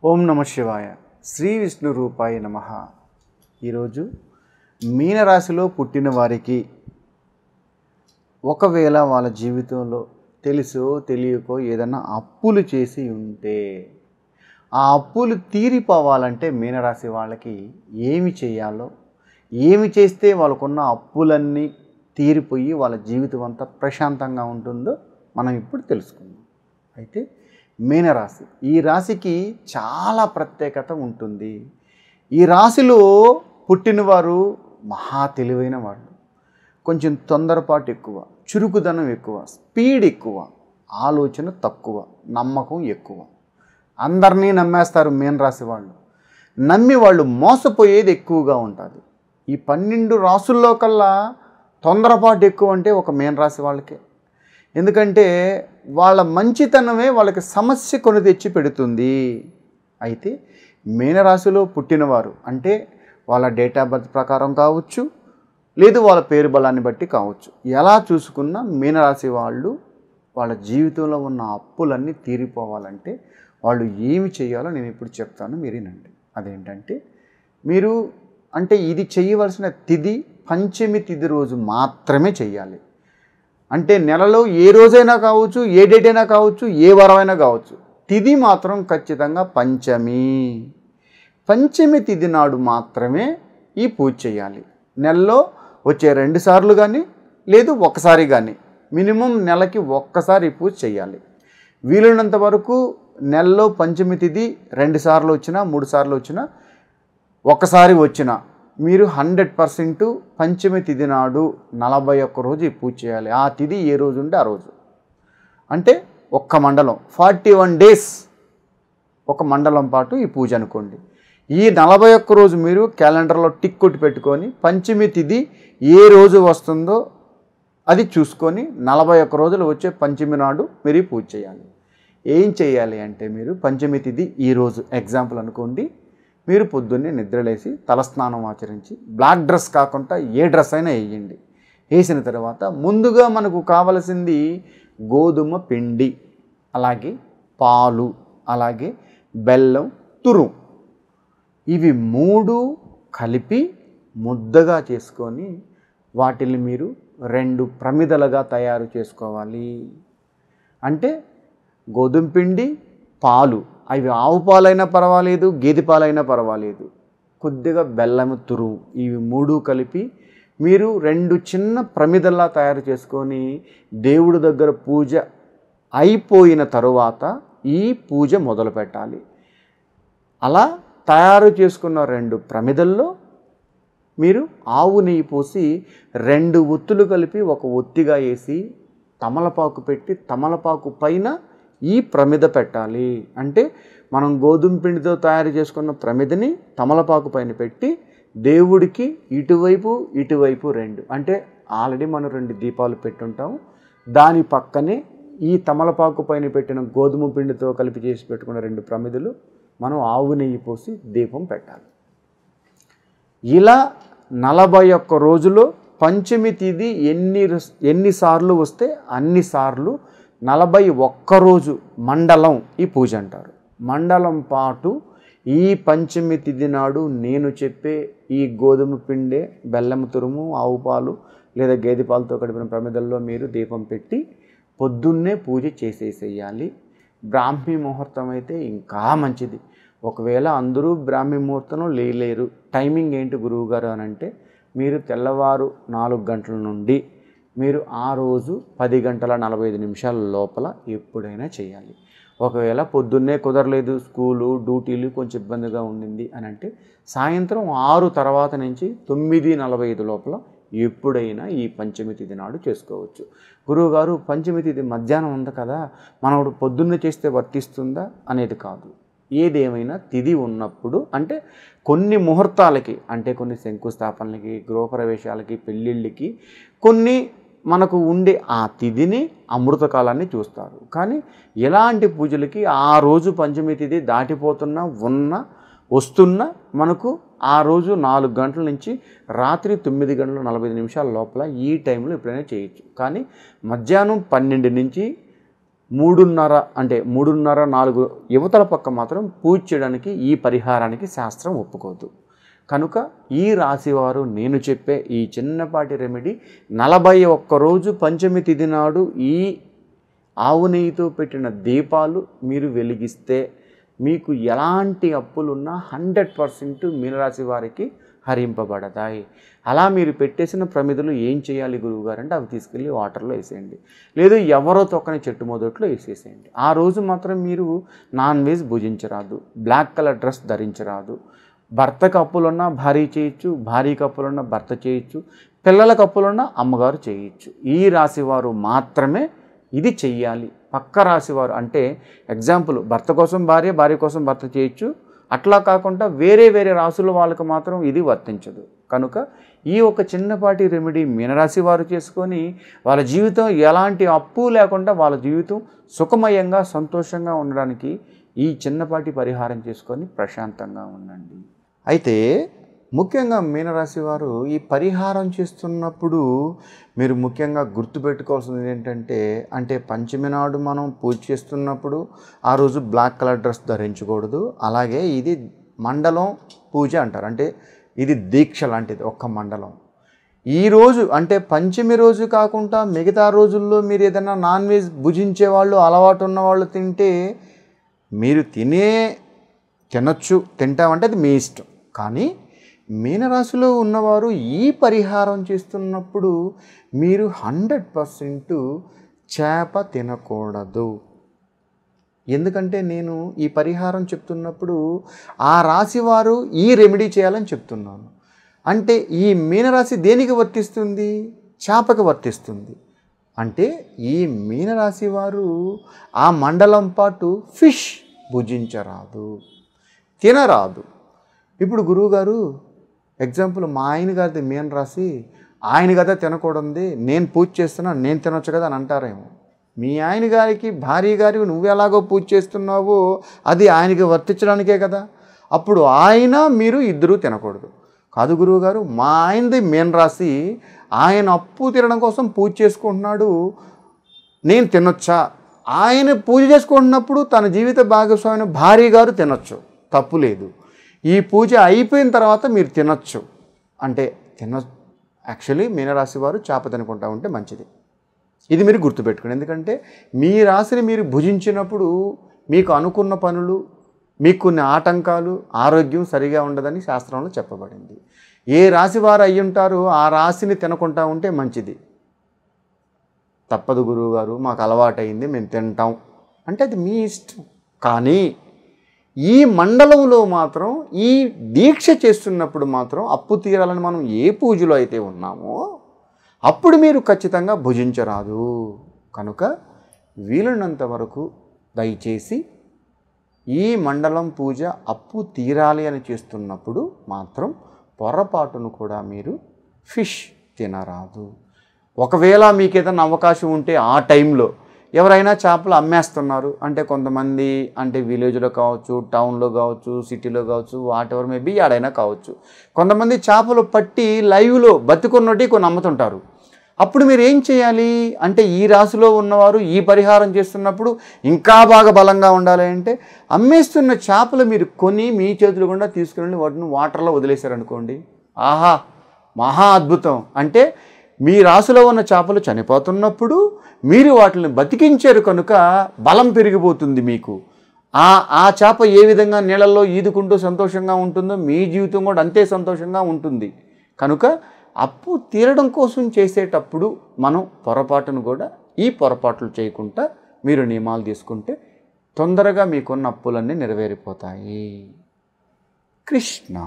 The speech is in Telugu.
ఓం నమ శివాయ. శ్రీ విష్ణు రూపాయ నమః. ఈరోజు మీనరాశిలో పుట్టిన వారికి ఒకవేళ వాళ్ళ జీవితంలో తెలుసో తెలియకో ఏదన్నా అప్పులు చేసి ఉంటే ఆ అప్పులు తీరిపోవాలంటే మీనరాశి వాళ్ళకి ఏమి చేయాలో, ఏమి చేస్తే వాళ్ళకున్న అప్పులన్నీ తీరిపోయి వాళ్ళ జీవితం అంతా ప్రశాంతంగా ఉంటుందో మనం ఇప్పుడు తెలుసుకుందాం. అయితే మీనరాశి, ఈ రాశికి చాలా ప్రత్యేకత ఉంటుంది. ఈ రాశిలో పుట్టినవారు మహా తెలివైన వాళ్ళు. కొంచెం తొందరపాటు ఎక్కువ, చురుకుదనం ఎక్కువ, స్పీడ్ ఎక్కువ, ఆలోచన తక్కువ, నమ్మకం ఎక్కువ. అందరినీ నమ్మేస్తారు మీనరాశి వాళ్ళు. నమ్మి వాళ్ళు మోసపోయేది ఎక్కువగా ఉంటుంది. ఈ 12 రాసుల్లో కల్లా తొందరపాటు ఎక్కువ అంటే ఒక మీనరాశి వాళ్ళకే. ఎందుకంటే వాళ్ళ మంచితనమే వాళ్ళకి సమస్య కొని తెచ్చి పెడుతుంది. అయితే మీనరాశిలో పుట్టినవారు అంటే వాళ్ళ డేట్ ఆఫ్ బర్త్ ప్రకారం కావచ్చు, లేదు వాళ్ళ పేరు బలాన్ని బట్టి కావచ్చు, ఎలా చూసుకున్నా మీనరాశి వాళ్ళు వాళ్ళ జీవితంలో ఉన్న అప్పులన్నీ తీరిపోవాలంటే వాళ్ళు ఏమి చేయాలో నేను ఇప్పుడు చెప్తాను, మీరు వినండి. అదేంటంటే మీరు ఇది చేయవలసిన తిథి పంచమి తిథి రోజు మాత్రమే చేయాలి. అంటే నెలలో ఏ రోజైనా కావచ్చు, ఏ డేట్ అయినా కావచ్చు, ఏ వారమైనా కావచ్చు, తిథి మాత్రం ఖచ్చితంగా పంచమి తిథి నాడు మాత్రమే ఈ పూజ చేయాలి. నెలలో వచ్చే 2 సార్లు కానీ లేదు ఒకసారి కానీ, మినిమం నెలకి ఒక్కసారి ఈ పూజ చేయాలి. వీలైనంత వరకు నెలలో పంచమి తిథి 2 సార్లు వచ్చినా 3 సార్లు వచ్చినా ఒకసారి వచ్చినా మీరు 100% పంచమి తిథి నాడు 41 రోజు ఈ పూజ చేయాలి. ఆ తిథి ఏ రోజు ఉంటే ఆ రోజు, అంటే ఒక్క మండలం 41 డేస్ ఒక మండలం పాటు ఈ పూజ అనుకోండి. ఈ 41 రోజు మీరు క్యాలెండర్లో టిక్ కొట్టి పెట్టుకొని పంచమి తిథి ఏ రోజు వస్తుందో అది చూసుకొని 41 రోజులు వచ్చే పంచమి నాడు మీరు ఈ పూజ చేయాలి. ఏం చేయాలి అంటే మీరు పంచమి తిథి ఈరోజు ఎగ్జాంపుల్ అనుకోండి, మీరు పొద్దున్నే నిద్రలేసి తలస్నానం ఆచరించి బ్లాక్ డ్రెస్ కాకుండా ఏ డ్రెస్ అయినా వేయండి. వేసిన తర్వాత ముందుగా మనకు కావలసింది గోధుమ పిండి, అలాగే పాలు, అలాగే బెల్లం తురుము. ఇవి 3 కలిపి ముద్దగా చేసుకొని వాటిని మీరు 2 ప్రమిదలుగా తయారు చేసుకోవాలి. అంటే గోధుమ పిండి, పాలు, అవి ఆవు పాలైనా పర్వాలేదు, గేదె పాలైనా పర్వాలేదు, కొద్దిగా బెల్లము తురుము, ఇవి 3 కలిపి మీరు 2 చిన్న ప్రమిదల్లా తయారు చేసుకొని దేవుడి దగ్గర పూజ అయిపోయిన తరువాత ఈ పూజ మొదలు పెట్టాలి. అలా తయారు చేసుకున్న 2 ప్రమిదల్లో మీరు ఆవు నెయ్యి పోసి 2 ఒత్తులు కలిపి ఒక ఒత్తిగా వేసి తమలపాకు పెట్టి తమలపాకు పైన ఈ ప్రమిద పెట్టాలి. అంటే మనం గోధుమ పిండితో తయారు చేసుకున్న ప్రమిదని తమలపాకు పైన పెట్టి దేవుడికి ఇటువైపు 2, అంటే ఆల్రెడీ మనం 2 దీపాలు పెట్టుంటాము, దాని పక్కనే ఈ తమలపాకు పైన పెట్టిన గోధుమ పిండితో కలిపి చేసి పెట్టుకున్న 2 ప్రమిదలు మనం ఆవు నెయ్యి పోసి దీపం పెట్టాలి. ఇలా 41 రోజులో పంచమి తిథి ఎన్నిసార్లు వస్తే అన్నిసార్లు 41 రోజు మండలం ఈ పూజ అంటారు. మండలం పాటు ఈ పంచమి తిథి నాడు నేను చెప్పే ఈ గోధుమ పిండి, బెల్లం తురుము, ఆవు పాలు లేదా గేదె పాలతో కడిపిన ప్రమిదల్లో మీరు దీపం పెట్టి పొద్దున్నే పూజ చేసేసేయాలి. బ్రాహ్మీ ముహూర్తం అయితే ఇంకా మంచిది. ఒకవేళ అందరూ బ్రాహ్మీ ముహూర్తంలో లేలేరు, టైమింగ్ ఏంటి గురువుగారు అని అంటే మీరు తెల్లవారు 4 గంటల నుండి మీరు ఆ రోజు 10 గంటల 45 నిమిషాల లోపల ఎప్పుడైనా చేయాలి. ఒకవేళ పొద్దున్నే కుదరలేదు, స్కూలు డ్యూటీలు కొంచెం ఇబ్బందిగా ఉండింది అని అంటే సాయంత్రం 6 తర్వాత నుంచి 9:45 లోపల ఎప్పుడైనా ఈ పంచమి తిథి నాడు చేసుకోవచ్చు. గురువుగారు పంచమి తిథి మధ్యాహ్నం ఉంది కదా, మనం పొద్దున్నే చేస్తే వర్తిస్తుందా అనేది కాదు. ఏదేమైనా తిథి ఉన్నప్పుడు, అంటే కొన్ని ముహూర్తాలకి, అంటే కొన్ని శంకుస్థాపనలకి, గృహప్రవేశాలకి, పెళ్ళిళ్ళకి కొన్ని మనకు ఉండే ఆ తిథిని అమృతకాలాన్ని చూస్తారు. కానీ ఎలాంటి పూజలకి ఆ రోజు పంచమి తిథి దాటిపోతున్నా వస్తున్నా మనకు ఆ రోజు 4 గంటల నుంచి రాత్రి 9 గంటల 45 నిమిషాల లోపల ఈ టైంలో ఎప్పుడైనా చేయొచ్చు. కానీ మధ్యాహ్నం 12 నుంచి 3:30 అంటే 3:30 4 యువతల పక్క మాత్రం పూజ చేయడానికి ఈ పరిహారానికి శాస్త్రం ఒప్పుకోదు. కనుక ఈ రాశివారు నేను చెప్పే ఈ చిన్నపాటి రెమెడీ 41 రోజు పంచమి తిథి నాడు ఈ ఆవు నెయ్యితో పెట్టిన దీపాలు మీరు వెలిగిస్తే మీకు ఎలాంటి అప్పులున్నా 100% మీనరాశి వారికి హరింపబడతాయి. అలా మీరు పెట్టేసిన ప్రమిదలు ఏం చేయాలి గురువుగారు అంటే అవి తీసుకెళ్ళి వాటర్లో వేసేయండి, లేదు ఎవరో తొక్కని చెట్టు మొదట్లో వేసేసేయండి. ఆ రోజు మాత్రం మీరు నాన్ వెజ్ భుజించరాదు, బ్లాక్ కలర్ డ్రెస్ ధరించరాదు. భర్తకు అప్పులున్నా భార్య చేయొచ్చు, భార్యకు అప్పులున్నా భర్త చేయొచ్చు, పిల్లలకు అప్పులున్నా అమ్మగారు చేయొచ్చు. ఈ రాశివారు మాత్రమే ఇది చెయ్యాలి. పక్క రాశివారు అంటే ఎగ్జాంపుల్ భర్త కోసం భార్య, భార్య కోసం భర్త చేయొచ్చు, అట్లా కాకుండా వేరే వేరే రాశుల వాళ్ళకు మాత్రం ఇది వర్తించదు. కనుక ఈ ఒక చిన్నపాటి రెమెడీ మీనరాశి వారు చేసుకొని వాళ్ళ జీవితం ఎలాంటి అప్పు లేకుండా వాళ్ళ జీవితం సుఖమయంగా సంతోషంగా ఉండడానికి ఈ చిన్నపాటి పరిహారం చేసుకొని ప్రశాంతంగా ఉండండి. అయితే ముఖ్యంగా మీనరాశి వారు ఈ పరిహారం చేస్తున్నప్పుడు మీరు ముఖ్యంగా గుర్తుపెట్టుకోవాల్సింది ఏంటంటే, అంటే పంచమి నాడు మనం పూజ చేస్తున్నప్పుడు ఆ రోజు బ్లాక్ కలర్ డ్రెస్ ధరించకూడదు. అలాగే ఇది మండలం పూజ అంటారు, అంటే ఇది దీక్ష లాంటిది ఒక్క మండలం. ఈరోజు అంటే పంచమి రోజు కాకుండా మిగతా రోజుల్లో మీరు ఏదైనా నాన్ వెజ్ భుజించే వాళ్ళు అలవాటు ఉన్నవాళ్ళు తింటే మీరు తినొచ్చు, తింటామంటే అది మీ ఇష్టం. కానీ మీనరాశిలో ఉన్నవారు ఈ పరిహారం చేస్తున్నప్పుడు మీరు 100% చేప తినకూడదు. ఎందుకంటే నేను ఈ పరిహారం చెప్తున్నప్పుడు ఆ రాశి వారు ఈ రెమెడీ చేయాలని చెప్తున్నాను. అంటే ఈ మీనరాశి దేనికి వర్తిస్తుంది? చేపకు వర్తిస్తుంది. అంటే ఈ మీనరాశి వారు ఆ మండలం పాటు ఫిష్ భుజించరాదు, తినరాదు. ఇప్పుడు గురువుగారు ఎగ్జాంపుల్ మా ఆయన గారిది మీనరాశి, ఆయన కదా తినకూడదు, నేను పూజ చేస్తున్నా నేను తినొచ్చు కదా అని అంటారేమో. మీ ఆయన గారికి భార్య గారికి నువ్వు ఎలాగో పూజ చేస్తున్నావో అది ఆయనకి వర్తించడానికే కదా. అప్పుడు ఆయన మీరు ఇద్దరూ తినకూడదు. కాదు గురువుగారు, మా ఆయనది మీనరాశి, ఆయన అప్పు తినడం కోసం పూజ చేసుకుంటున్నాడు, నేను తినొచ్చా? ఆయన పూజ చేసుకుంటున్నప్పుడు తన జీవిత భాగస్వామి భార్య గారు తినొచ్చు, తప్పు లేదు. ఈ పూజ అయిపోయిన తర్వాత మీరు తినొచ్చు అంటే యాక్చువల్లీ మీనరాశి వారు చేప తినుకుంటా ఉంటే మంచిది. ఇది మీరు గుర్తుపెట్టుకోండి. ఎందుకంటే మీ రాశిని మీరు భుజించినప్పుడు మీకు అనుకున్న పనులు, మీకు కొన్ని ఆటంకాలు, ఆరోగ్యం సరిగా ఉండదని శాస్త్రంలో చెప్పబడింది. ఏ రాశి వారు అయ్యి ఉంటారో ఆ రాశిని తినకుంటా ఉంటే మంచిది. తప్పదు గురువుగారు, మాకు అలవాటైంది మేము తింటాం అంటే అది మీ ఇష్టం. కానీ ఈ మండలంలో మాత్రం ఈ దీక్ష చేస్తున్నప్పుడు మాత్రం అప్పు తీరాలని మనం ఏ పూజలో అయితే ఉన్నామో అప్పుడు మీరు ఖచ్చితంగా భుజించరాదు. కనుక వీలున్నంత వరకు దయచేసి ఈ మండలం పూజ అప్పు తీరాలి అని చేస్తున్నప్పుడు మాత్రం పొరపాటును కూడా మీరు ఫిష్ తినరాదు. ఒకవేళ మీకు ఏదైనా అవకాశం ఉంటే ఆ టైంలో ఎవరైనా చేపలు అమ్మేస్తున్నారు అంటే కొంతమంది అంటే విలేజ్లో కావచ్చు, టౌన్లో కావచ్చు, సిటీలో కావచ్చు, వాట్ ఎవర్ మేబీ ఆడైనా కావచ్చు, కొంతమంది చేపలు పట్టి లైవ్లో బతుకున్నట్టు కొన్ని అమ్ముతుంటారు. అప్పుడు మీరు ఏం చేయాలి అంటే ఈ రాశిలో ఉన్నవారు ఈ పరిహారం చేస్తున్నప్పుడు ఇంకా బాగా బలంగా ఉండాలి అంటే అమ్మేస్తున్న చేపలు మీరు కొని మీ చేతులు గుండా తీసుకుని వాటిని వాటర్లో వదిలేశారనుకోండి, ఆహా మహా అద్భుతం. అంటే మీ రాశిలో ఉన్న చేపలు చనిపోతున్నప్పుడు మీరు వాటిని బతికించారు కనుక బలం పెరిగిపోతుంది మీకు. ఆ చేప ఏ విధంగా నీళ్ళల్లో ఈదుకుంటూ సంతోషంగా ఉంటుందో మీ జీవితం కూడా అంతే సంతోషంగా ఉంటుంది. కనుక అప్పు తీరడం కోసం చేసేటప్పుడు మనం పొరపాటును కూడా ఈ పొరపాట్లు చేయకుండా మీరు నియమాలు తీసుకుంటే తొందరగా మీకున్న అప్పులన్నీ నెరవేరిపోతాయి. కృష్ణ.